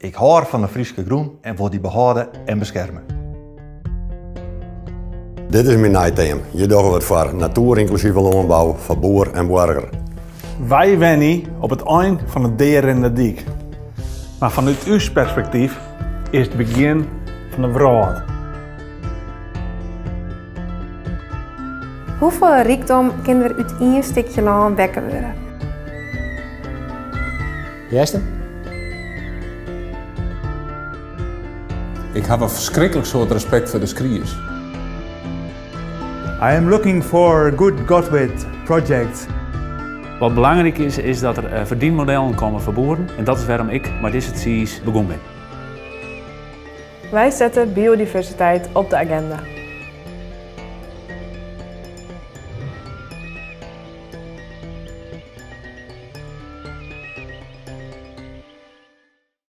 Ik hou van de Friese groen en wil die behouden en beschermen. Dit is mijn thema. Je doet wat voor natuur-inclusieve landbouw, voor boer en burger. Wij wennen op het eind van het deer in de diek. Maar vanuit uw perspectief is het begin van de wraad. Hoeveel rijkdom kunnen er uit één stukje land wekken worden? Juist? Ik heb een verschrikkelijk soort respect voor de skriers. I am looking for good Godwit projects. Wat belangrijk is, is dat er verdienmodellen komen voor boeren. En dat is waarom ik met deze series begonnen ben. Wij zetten biodiversiteit op de agenda.